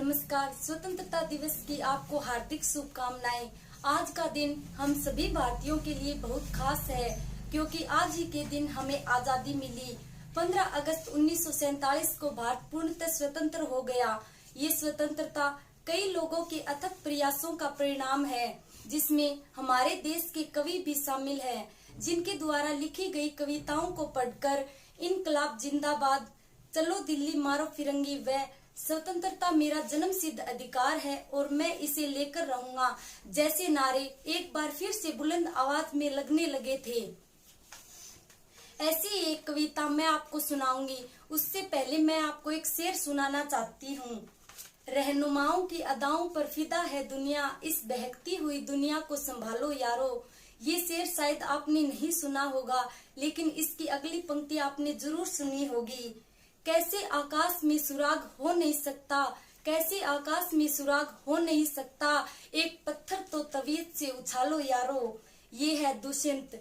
नमस्कार। स्वतंत्रता दिवस की आपको हार्दिक शुभकामनाएं। आज का दिन हम सभी भारतीयों के लिए बहुत खास है क्योंकि आज ही के दिन हमें आजादी मिली। 15 अगस्त 1947 को भारत पूर्णतः स्वतंत्र हो गया। ये स्वतंत्रता कई लोगों के अथक प्रयासों का परिणाम है, जिसमें हमारे देश के कवि भी शामिल हैं, जिनके द्वारा लिखी गई कविताओं को पढ़कर इनकलाब जिंदाबाद, चलो दिल्ली मारो फिरंगी व स्वतंत्रता मेरा जन्मसिद्ध अधिकार है और मैं इसे लेकर रहूंगा जैसे नारे एक बार फिर से बुलंद आवाज में लगने लगे थे। ऐसी एक कविता मैं आपको सुनाऊंगी। उससे पहले मैं आपको एक शेर सुनाना चाहती हूँ। रहनुमाओं की अदाओं पर फिदा है दुनिया, इस बहकती हुई दुनिया को संभालो यारो। ये शेर शायद आपने नहीं सुना होगा, लेकिन इसकी अगली पंक्ति आपने जरूर सुनी होगी। कैसे आकाश में सुराग हो नहीं सकता, कैसे आकाश में सुराग हो नहीं सकता, एक पत्थर तो तवीत से उछालो यारो। ये है दुष्यंत।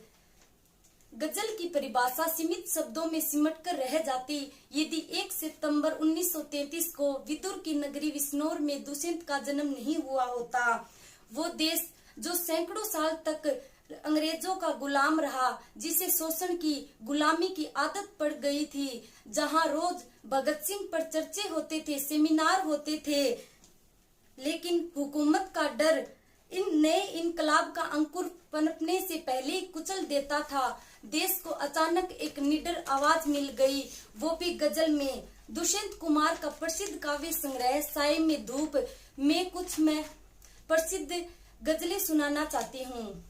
गजल की परिभाषा सीमित शब्दों में सिमट कर रह जाती यदि 1 सितंबर 1933 को विदुर की नगरी बिजनौर में दुष्यंत का जन्म नहीं हुआ होता। वो देश जो सैकड़ों साल तक अंग्रेजों का गुलाम रहा, जिसे शोषण की गुलामी की आदत पड़ गई थी, जहां रोज भगत सिंह पर चर्चे होते थे, सेमिनार होते थे, लेकिन हुकूमत का डर इन नए इनकलाब का अंकुर पनपने से पहले ही कुचल देता था। देश को अचानक एक निडर आवाज मिल गई, वो भी गजल में। दुष्यंत कुमार का प्रसिद्ध काव्य संग्रह साए में धूप में कुछ मैं प्रसिद्ध गजलें सुनाना चाहती हूँ।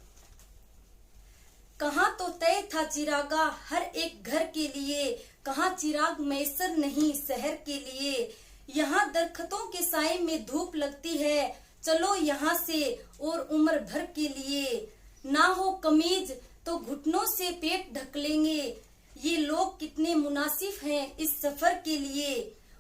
कहाँ तो तय था चिरागा हर एक घर के लिए, कहाँ चिराग मैसर नहीं शहर के लिए। यहाँ दरख्तों के साए में धूप लगती है, चलो यहाँ से और उम्र भर के लिए। ना हो कमीज तो घुटनों से पेट ढक लेंगे, ये लोग कितने मुनासिफ हैं इस सफर के लिए।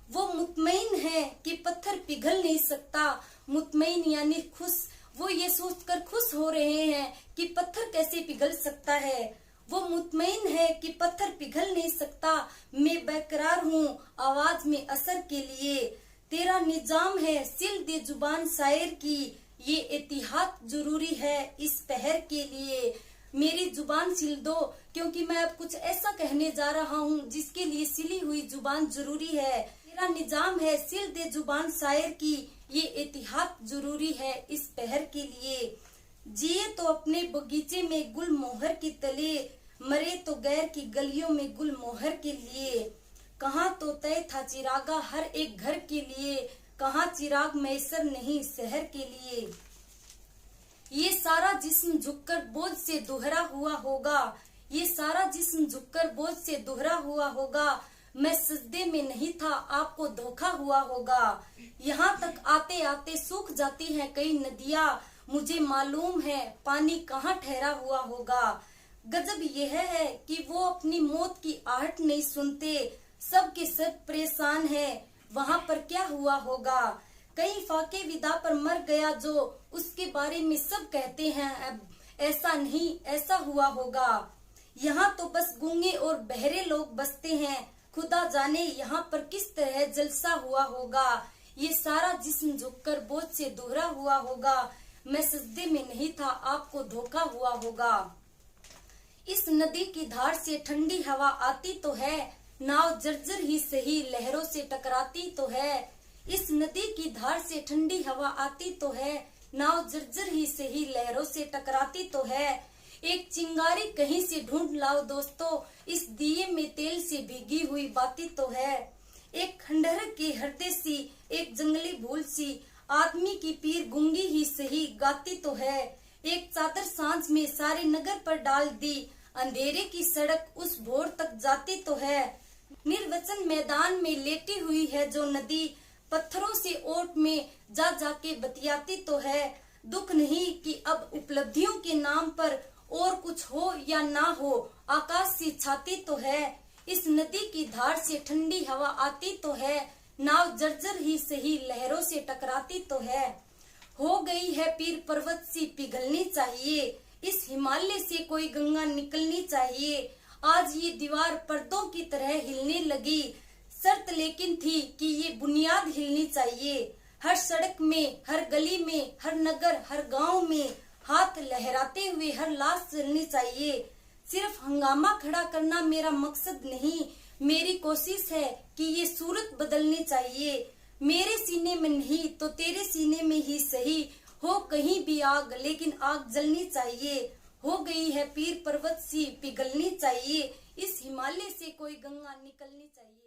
वो मुतमईन है कि पत्थर पिघल नहीं सकता, मुतमईन यानी खुश। वो ये सोचकर खुश हो रहे हैं कि पत्थर कैसे पिघल सकता है। वो मुतमईन है कि पत्थर पिघल नहीं सकता, मैं बेकरार हूँ आवाज में असर के लिए। तेरा निजाम है सिल दे जुबान शायर की, ये एतिहाद जरूरी है इस पहर के लिए। मेरी जुबान सिल दो, क्योंकि मैं अब कुछ ऐसा कहने जा रहा हूँ जिसके लिए सिली हुई जुबान जरूरी है। तेरा निजाम है सिल दे जुबान शायर की, ये एतिहाद जरूरी है इस पहर के लिए। जिए तो अपने बगीचे में गुल मोहर के तले, मरे तो गैर की गलियों में गुल मोहर के लिए। कहाँ तो तय था चिरागा हर एक घर के लिए, कहाँ चिराग मैसर नहीं शहर के लिए। ये सारा जिस्म झुककर बोझ से दोहरा हुआ होगा, ये सारा जिस्म झुककर बोझ से दोहरा हुआ होगा। मैं सजदे में नहीं था आपको धोखा हुआ होगा। यहाँ तक आते आते सूख जाती हैं कई नदियाँ, मुझे मालूम है पानी कहाँ ठहरा हुआ होगा। गजब यह है कि वो अपनी मौत की आहट नहीं सुनते, सब के सब परेशान हैं, वहाँ पर क्या हुआ होगा। कई फाके विदा पर मर गया जो, उसके बारे में सब कहते हैं अब ऐसा नहीं ऐसा हुआ होगा। यहाँ तो बस गूंगे और बहरे लोग बसते हैं, खुदा जाने यहाँ पर किस तरह जलसा हुआ होगा। ये सारा जिस्म झुककर बोझ से दोहरा हुआ होगा, मैं सजदे में नहीं था आपको धोखा हुआ होगा। इस नदी की धार से ठंडी हवा आती तो है, नाव जर्जर ही सही लहरों से टकराती तो है। इस नदी की धार से ठंडी हवा आती तो है, नाव जर्जर ही सही लहरों से टकराती तो है। एक चिंगारी कहीं से ढूंढ लाओ दोस्तों, इस दिए में तेल से भीगी हुई बाती तो है। एक खंडहर के हृदय सी, एक जंगली भूल सी, आदमी की पीर गूंगी ही सही गाती तो है। एक चादर सांझ में सारे नगर पर डाल दी, अंधेरे की सड़क उस भोर तक जाती तो है। निर्वचन मैदान में लेटी हुई है जो नदी, पत्थरों से ओट में जा जाके बतियाती तो है। दुख नहीं कि अब उपलब्धियों के नाम पर और कुछ हो या ना हो, आकाश से छाती तो है। इस नदी की धार से ठंडी हवा आती तो है, नाव जर्जर ही सही लहरों से टकराती तो है। हो गई है पीर पर्वत सी पिघलनी चाहिए, इस हिमालय से कोई गंगा निकलनी चाहिए। आज ये दीवार पर्दों की तरह हिलने लगी, शर्त लेकिन थी कि ये बुनियाद हिलनी चाहिए। हर सड़क में, हर गली में, हर नगर, हर गांव में हाथ लहराते हुए हर लाश जलनी चाहिए। सिर्फ हंगामा खड़ा करना मेरा मकसद नहीं, मेरी कोशिश है कि ये सूरत बदलनी चाहिए। मेरे सीने में नहीं तो तेरे सीने में ही सही, हो कहीं भी आग लेकिन आग जलनी चाहिए। हो गई है पीर पर्वत सी पिघलनी चाहिए, इस हिमालय से कोई गंगा निकलनी चाहिए।